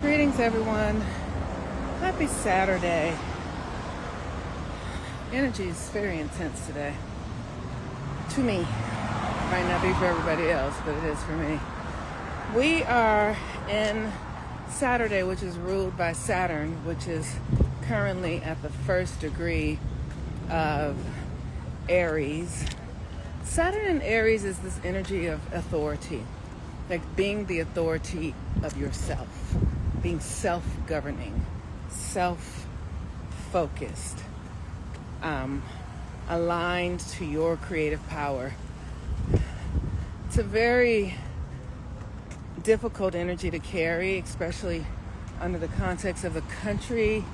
Greetings, everyone. Happy Saturday. Energy is very intense today. To me. Might not be for everybody else, but it is for me. We are in Saturday, which is ruled by Saturn, which is currently at the first degree of Aries. Saturn in Aries is this energy of authority, like being the authority of yourself, being self-governing, self-focused, aligned to your creative power. It's a very difficult energy to carry, especially under the context of the country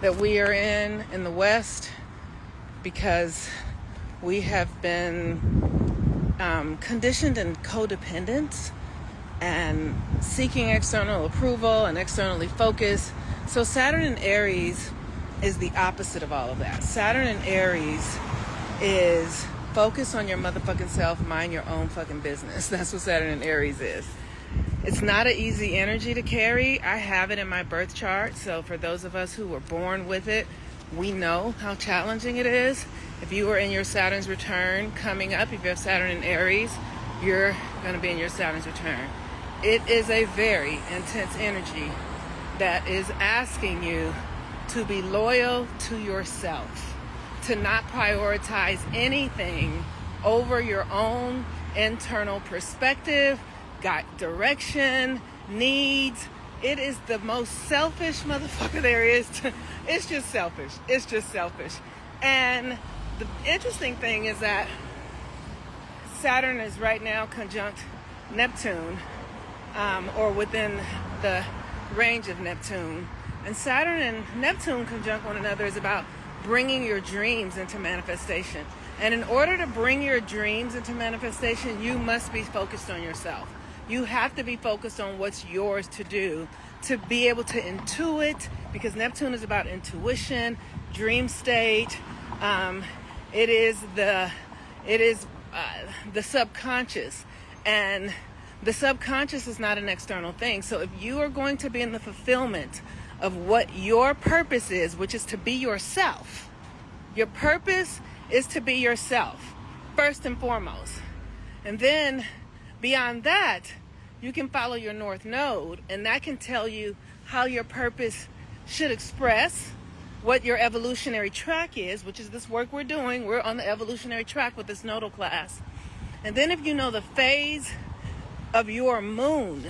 that we are in the West, because we have been conditioned in codependence and seeking external approval and externally focused. So Saturn in Aries is the opposite of all of that. Saturn in Aries is focus on your motherfucking self, mind your own fucking business. That's what Saturn in Aries is. It's not an easy energy to carry. I have it in my birth chart. So for those of us who were born with it, we know how challenging it is. If you are in your Saturn's return coming up, if you have Saturn in Aries, you're going to be in your Saturn's return. It is a very intense energy that is asking you to be loyal to yourself, to not prioritize anything over your own internal perspective, direction, needs. It is the most selfish motherfucker there is. It's just selfish. It's just selfish. And the interesting thing is that Saturn is right now conjunct Neptune, or within the range of Neptune. And Saturn and Neptune conjunct one another is about bringing your dreams into manifestation. And in order to bring your dreams into manifestation, you must be focused on yourself. You have to be focused on what's yours to do, to be able to intuit, because Neptune is about intuition, dream state. It is the subconscious, and the subconscious is not an external thing. So if you are going to be in the fulfillment of what your purpose is, which is to be yourself, your purpose is to be yourself first and foremost. And then beyond that, you can follow your North Node, and that can tell you how your purpose should express, what your evolutionary track is, which is this work we're doing. We're on the evolutionary track with this nodal class. And then if you know the phase of your moon,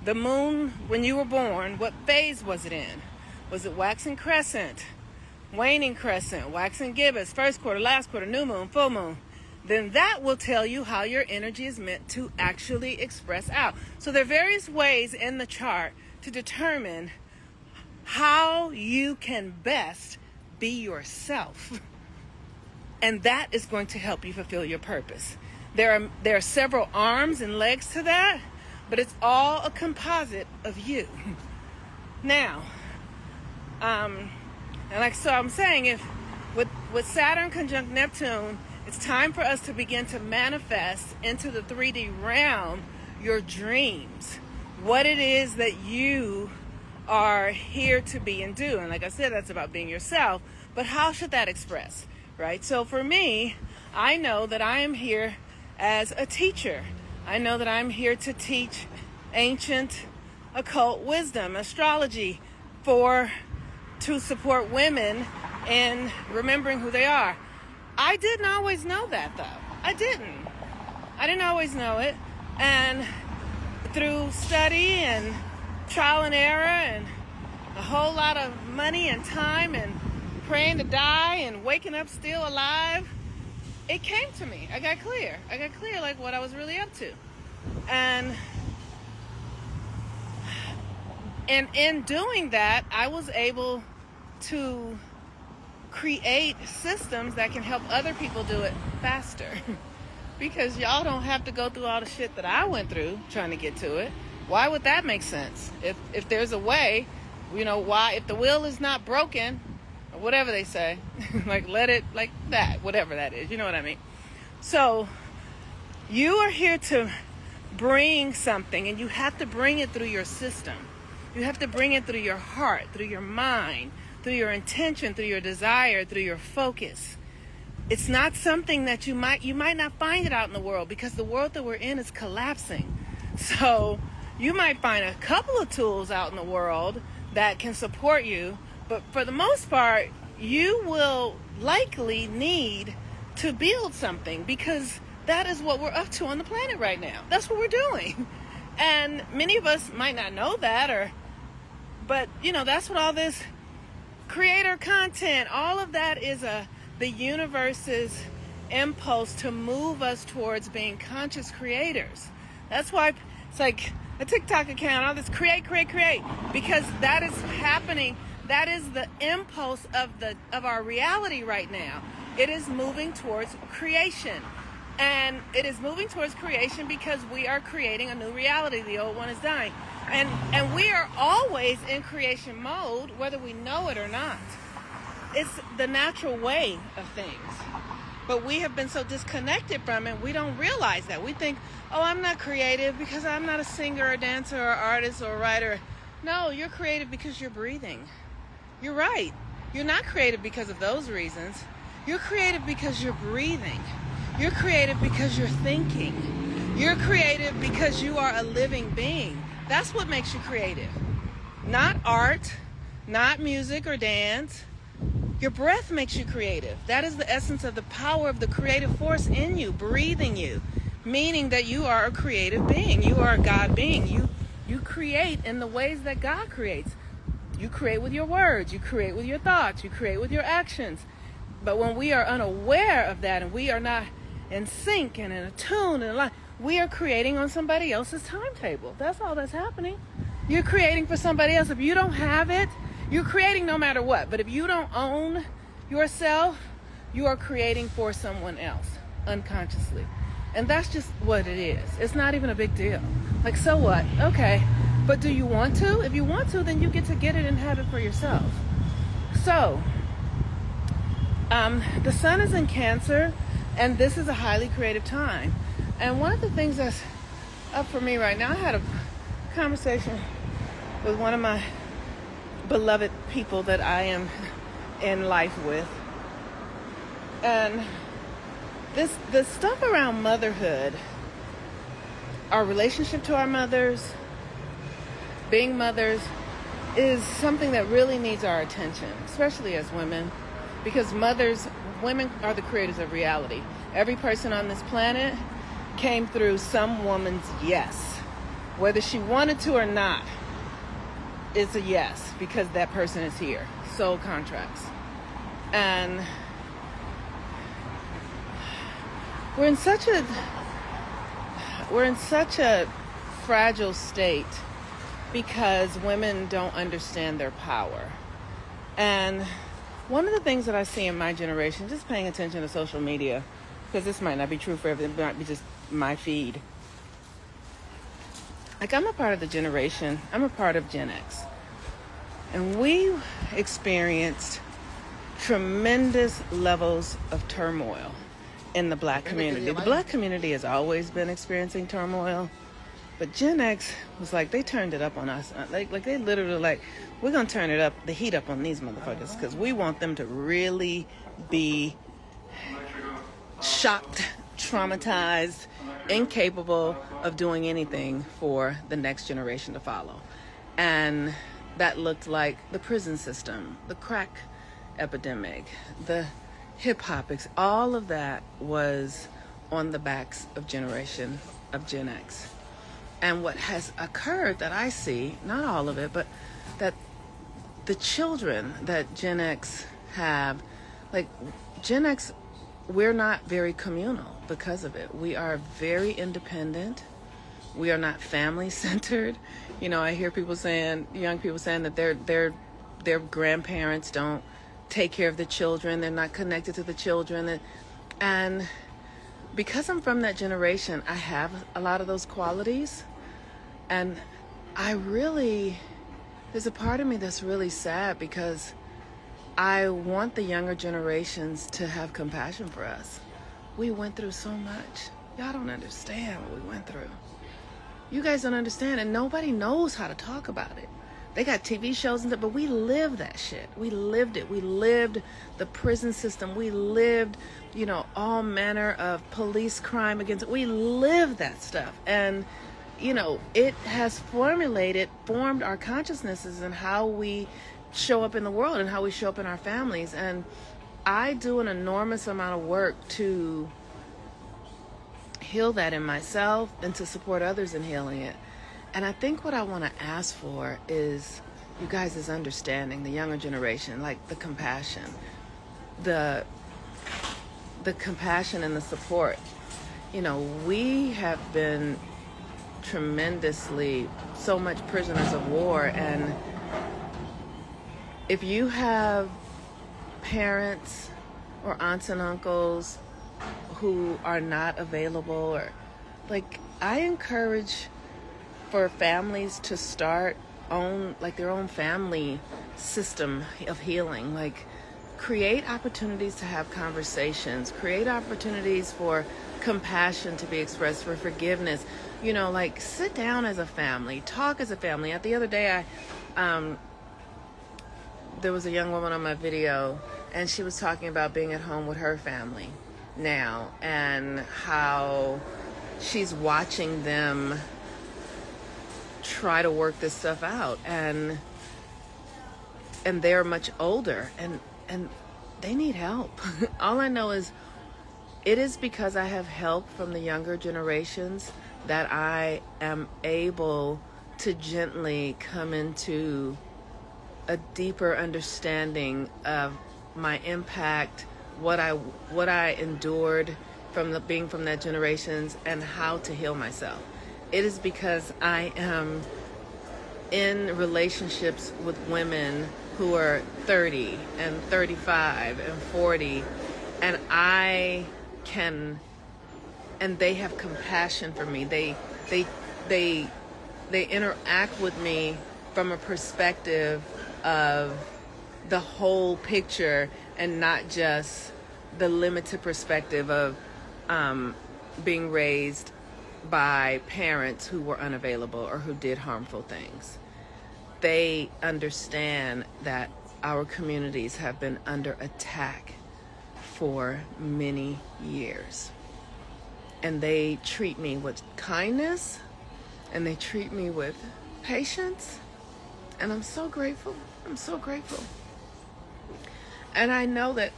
the moon when you were born, what phase was it in? Was it waxing crescent, waning crescent, waxing gibbous, first quarter, last quarter, new moon, full moon? Then that will tell you how your energy is meant to actually express out. So there are various ways in the chart to determine how you can best be yourself. And that is going to help you fulfill your purpose. There are several arms and legs to that, but it's all a composite of you. Now, and so I'm saying, if with Saturn conjunct Neptune, it's time for us to begin to manifest into the 3D realm your dreams, what it is that you are here to be and do. And like I said, that's about being yourself. But how should that express, right? So for me, I know that I am here as a teacher. I know that I'm here to teach ancient occult wisdom, astrology, to support women in remembering who they are. I didn't always know that, though. I didn't always know it. And through study and trial and error and a whole lot of money and time and praying to die and waking up still alive, it came to me. I got clear like what I was really up to. And in doing that, I was able to create systems that can help other people do it faster. Because y'all don't have to go through all the shit that I went through trying to get to it. Why would that make sense? If there's a way, why, if the wheel is not broken, or whatever they say, like let it, like that, whatever that is, you know what I mean? So you are here to bring something, and you have to bring it through your system. You have to bring it through your heart, through your mind, through your intention, through your desire, through your focus. It's not something that you might not find it out in the world, because the world that we're in is collapsing. So you might find a couple of tools out in the world that can support you, but for the most part, you will likely need to build something, because that is what we're up to on the planet right now. That's what we're doing. And many of us might not know that, but that's what all this creator content, all of that is the universe's impulse to move us towards being conscious creators. That's why it's like a TikTok account, all this create, because that is happening. That is the impulse of our reality right now. It is moving towards creation. And it is moving towards creation because we are creating a new reality. The old one is dying. And we are always in creation mode, whether we know it or not. It's the natural way of things. But we have been so disconnected from it, we don't realize that. We think, oh, I'm not creative because I'm not a singer or dancer or artist or writer. No, you're creative because you're breathing. You're right. You're not creative because of those reasons. You're creative because you're breathing. You're creative because you're thinking. You're creative because you are a living being. That's what makes you creative. Not art, not music or dance. Your breath makes you creative. That is the essence of the power of the creative force in you, breathing you, meaning that you are a creative being. You are a God being. You create in the ways that God creates. You create with your words. You create with your thoughts. You create with your actions. But when we are unaware of that and we are not in sync and in tune and we are creating on somebody else's timetable. That's all that's happening. You're creating for somebody else. If you don't have it, you're creating no matter what. But if you don't own yourself, you are creating for someone else unconsciously. And that's just what it is. It's not even a big deal. Like, so what? Okay. But do you want to? If you want to, then you get it and have it for yourself. So, the sun is in Cancer, and this is a highly creative time. And one of the things that's up for me right now, I had a conversation with one of my beloved people that I am in life with. And this stuff around motherhood, our relationship to our mothers, being mothers, is something that really needs our attention, especially as women, because women are the creators of reality. Every person on this planet came through some woman's yes. Whether she wanted to or not, it's a yes, because that person is here. Soul contracts. And we're in such a fragile state because women don't understand their power. And one of the things that I see in my generation, just paying attention to social media, because this might not be true for everyone, it might be just my feed. Like, I'm a part of the generation, I'm a part of Gen X. And we experienced tremendous levels of turmoil in the black community. The black community has always been experiencing turmoil, but Gen X was like, they turned it up on us. Like they literally like, we're going to turn it up, the heat up on these motherfuckers, because we want them to really be shocked, traumatized, incapable of doing anything for the next generation to follow. And that looked like the prison system, the crack epidemic, the hip-hop, all of that was on the backs of generation of Gen X. And what has occurred that I see, not all of it, but that the children that Gen X have, like Gen X, we're not very communal because of it. We are very independent. We are not family centered. You know, I hear people saying, young people saying that their grandparents don't take care of the children. They're not connected to the children. And because I'm from that generation, I have a lot of those qualities. And there's a part of me that's really sad because I want the younger generations to have compassion for us. We went through so much. Y'all don't understand what we went through. You guys don't understand, and nobody knows how to talk about it. They got TV shows and stuff, but we lived that shit. We lived it. We lived the prison system. We lived, all manner of police crime against it. We lived that stuff. And, it has formed our consciousnesses and how we show up in the world and how we show up in our families. And I do an enormous amount of work to heal that in myself and to support others in healing it. And I think what I want to ask for is you guys' understanding, the younger generation, like the compassion, the compassion and the support. We have been tremendously so much prisoners of war, and if you have parents or aunts and uncles who are not available, or I encourage for families to start their own family system of healing. Create opportunities to have conversations, create opportunities for compassion to be expressed, for forgiveness. Sit down as a family, talk as a family. The other day, there was a young woman on my video, and she was talking about being at home with her family now and how she's watching them try to work this stuff out, and they're much older and they need help. All I know is it is because I have help from the younger generations that I am able to gently come into a deeper understanding of my impact, what I endured being from that generations, and how to heal myself. It is because I am in relationships with women who are 30 and 35 and 40, and they have compassion for me. They interact with me from a perspective of the whole picture and not just the limited perspective of being raised by parents who were unavailable or who did harmful things. They understand that our communities have been under attack for many years. And they treat me with kindness, and they treat me with patience. And I'm so grateful. I'm so grateful. And I know that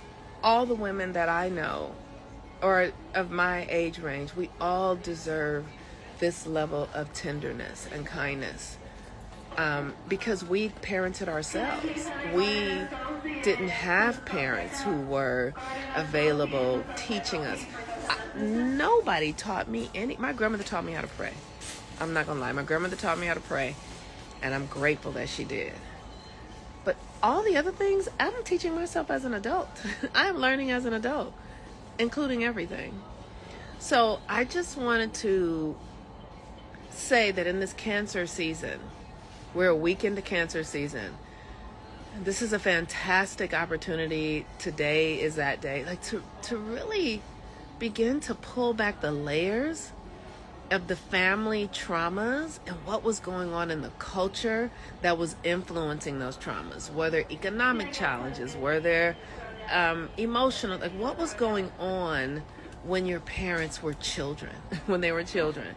all the women that I know, or of my age range, we all deserve this level of tenderness and kindness. Because we parented ourselves. We didn't have parents who were available teaching us. Nobody taught me my grandmother taught me how to pray. I'm not gonna lie, my grandmother taught me how to pray, and I'm grateful that she did. But all the other things, I'm teaching myself as an adult. I'm learning as an adult, including everything. So I just wanted to say that in this Cancer season, we're a week into Cancer season. This is a fantastic opportunity. Today is that day. To really begin to pull back the layers of the family traumas and what was going on in the culture that was influencing those traumas. Were there economic challenges? Were there emotional? What was going on when your parents were children, when they were children?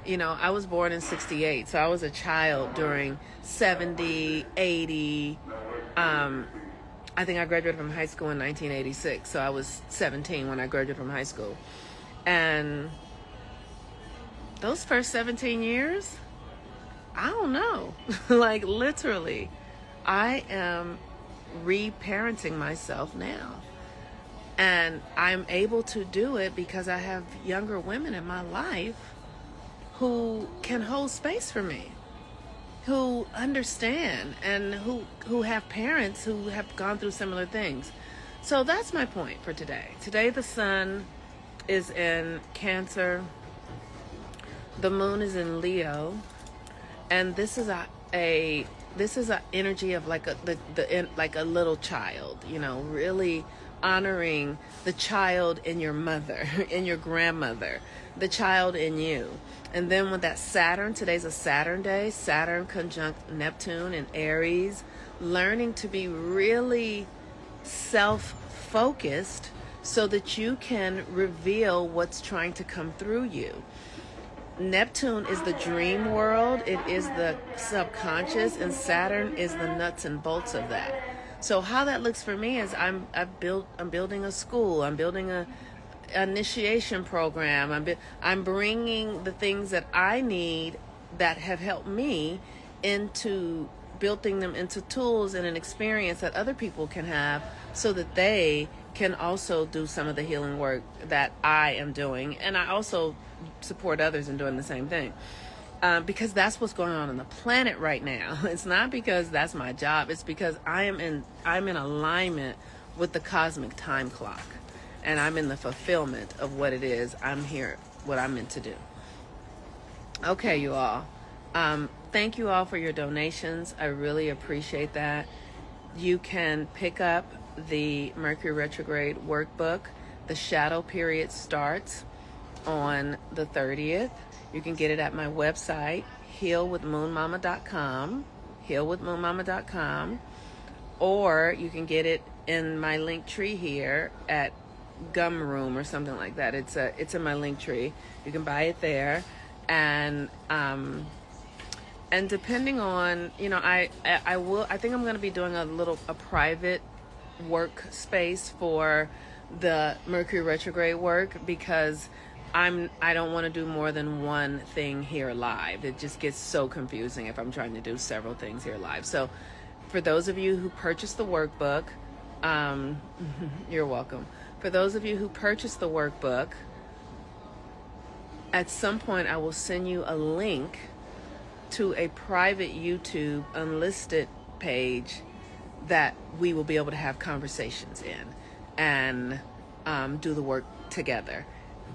I was born in 68, so I was a child during 70, 80. I think I graduated from high school in 1986, so I was 17 when I graduated from high school. And those first 17 years, I don't know. Literally, I am reparenting myself now. And I'm able to do it because I have younger women in my life who can hold space for me, who understand, and who have parents who have gone through similar things. So that's my point for today. Today the sun is in Cancer, the moon is in Leo, and this is a energy of like a little child, really honoring the child in your mother, in your grandmother, the child in you. And then with that Saturn, today's a Saturn day, Saturn conjunct Neptune and Aries, learning to be really self-focused so that you can reveal what's trying to come through you. Neptune is the dream world, it is the subconscious, and Saturn is the nuts and bolts of that. So how that looks for me is I'm building a school, I'm building a initiation program, I'm bringing the things that I need that have helped me into building them into tools and an experience that other people can have so that they can also do some of the healing work that I am doing. And I also support others in doing the same thing. Because that's what's going on the planet right now. It's not because that's my job. It's because I'm in alignment with the cosmic time clock. And I'm in the fulfillment of what it is what I'm meant to do. Okay, you all. Thank you all for your donations. I really appreciate that. You can pick up the Mercury retrograde workbook. The shadow period starts on the 30th. You can get it at my website, healwithmoonmama.com, healwithmoonmama.com, or you can get it in my link tree here at Gumroom or something like that. It's in my link tree. You can buy it there, and depending on, I think I'm going to be doing a private workspace for the Mercury retrograde work, because I don't want to do more than one thing here live. It just gets so confusing if I'm trying to do several things here live. So for those of you who purchased the workbook, you're welcome. For those of you who purchased the workbook, at some point I will send you a link to a private YouTube unlisted page that we will be able to have conversations in and do the work together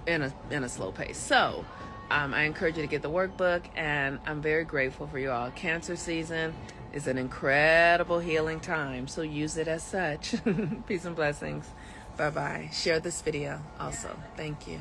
in a slow pace. So I encourage you to get the workbook, and I'm very grateful for you all. Cancer season is an incredible healing time, so use it as such. Peace and blessings. Bye-bye. Share this video also. Thank you.